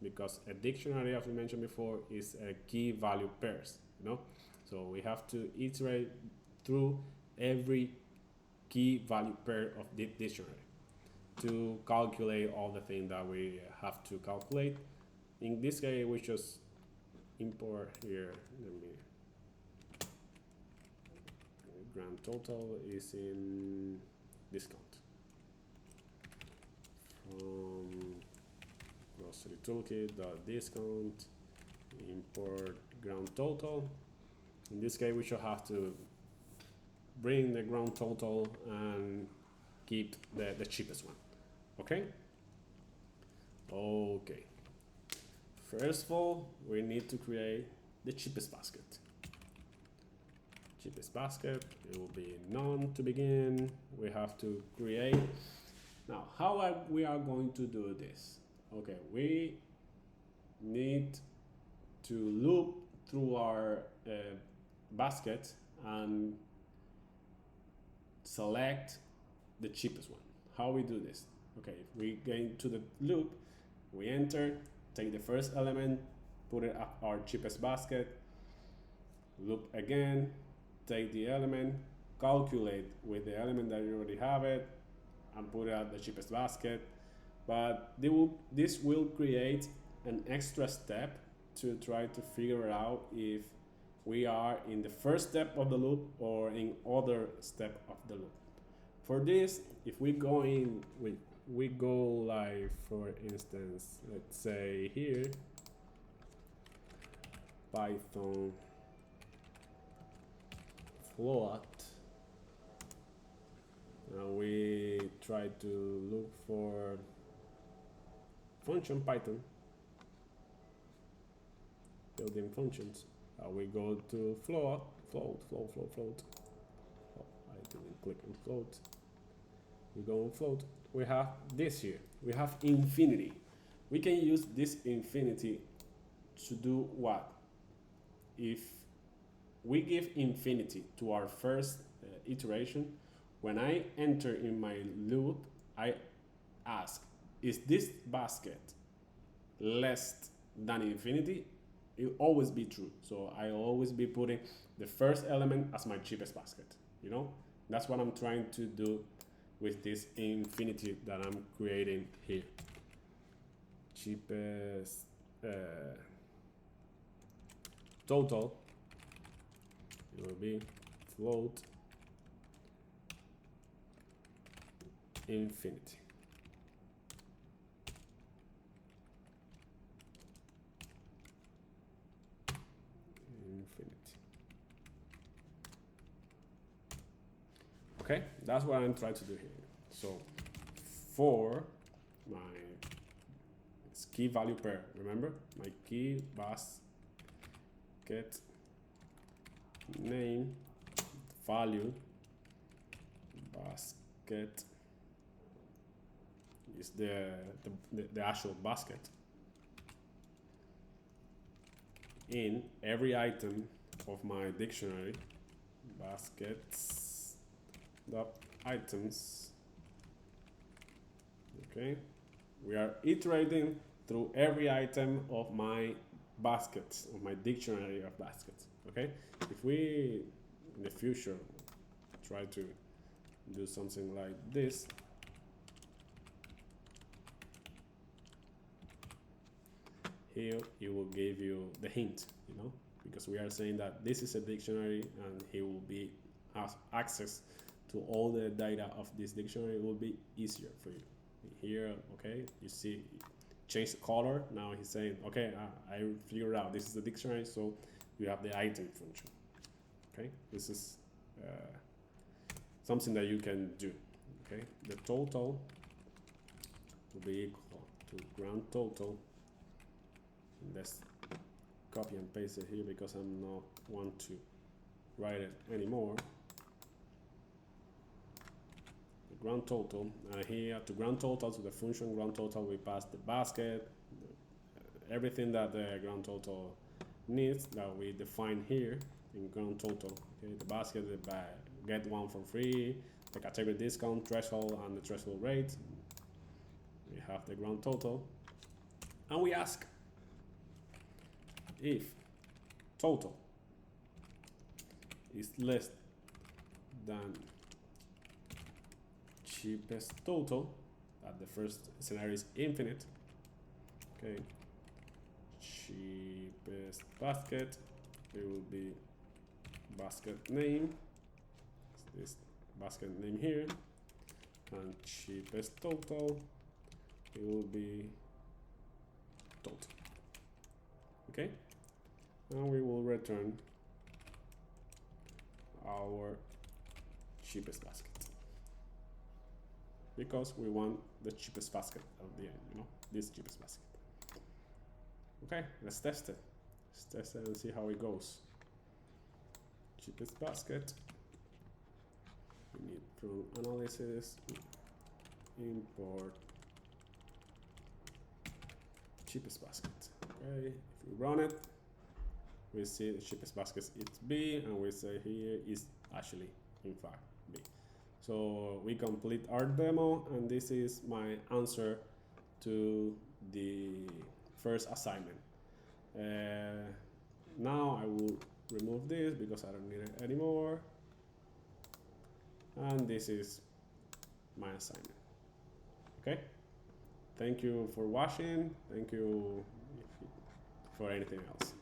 because a dictionary, as we mentioned before, is a key value pairs, you know. So we have to iterate through every key value pair of the dictionary to calculate all the things that we have to calculate. In this case, we just import here. Let me. Grand total is in discount from grocery toolkit discount import grand total. In this case, we should have to bring the grand total and keep the cheapest one. Okay. Okay. First of all, we need to create the cheapest basket. Cheapest basket, it will be none to begin. We have to create. Now, how we are going to do this? Okay, we need to loop through our basket and select the cheapest one. How we do this? Okay, if we get into the loop, we enter, take the first element, put it at our cheapest basket, loop again, take the element, calculate with the element that you already have it, and put it at the cheapest basket. But this will create an extra step to try to figure out if we are in the first step of the loop or in other step of the loop. For this, if we go in, we go like, for instance, let's say here, Python float, and we try to look for function Python, building functions. We go to float. Oh, I didn't click on float. We go on float. We have this here. We have infinity. We can use this infinity to do what? If we give infinity to our first iteration, when I enter in my loop, I ask, is this basket less than infinity? It will always be true. So I will always be putting the first element as my cheapest basket. You know, that's what I'm trying to do with this infinity that I'm creating here. Cheapest total, it will be float infinity. Okay, that's what I'm trying to do here. So for my key value pair, remember my key basket name value basket is the actual basket. In every item of my dictionary, baskets dot items. Okay, we are iterating through every item of my baskets, of my dictionary of baskets. Okay, if we in the future try to do something like this, here he will give you the hint, you know, because we are saying that this is a dictionary and he will be has access to all the data of this dictionary. It will be easier for you. Here, okay, you see, change the color. Now he's saying, okay, I figured out this is the dictionary, so you have the item function. Okay, this is something that you can do. Okay, the total will be equal to grand total. Let's copy and paste it here because I'm not want to write it anymore. The grand total, here to grand total, to the function grand total, we pass the basket, everything that the grand total needs that we define here in grand total. Okay, the basket, the get one for free, the category discount, threshold, and the threshold rate. We have the grand total, and we ask if total is less than cheapest total, that the first scenario is infinite, okay, cheapest basket, it will be basket name, this basket name here, and cheapest total, it will be total, okay, and we will return our cheapest basket because we want the cheapest basket at the end, you know, this cheapest basket. Okay, let's test it. Let's test it and see how it goes. Cheapest basket. We need from analysis, import cheapest basket. Okay, if we run it, we see the cheapest basket is B, and we say here is actually in fact B. So we complete our demo, and this is my answer to the first assignment. Now I will remove this because I don't need it anymore. And this is my assignment. Okay? Thank you for watching. Thank you for anything else.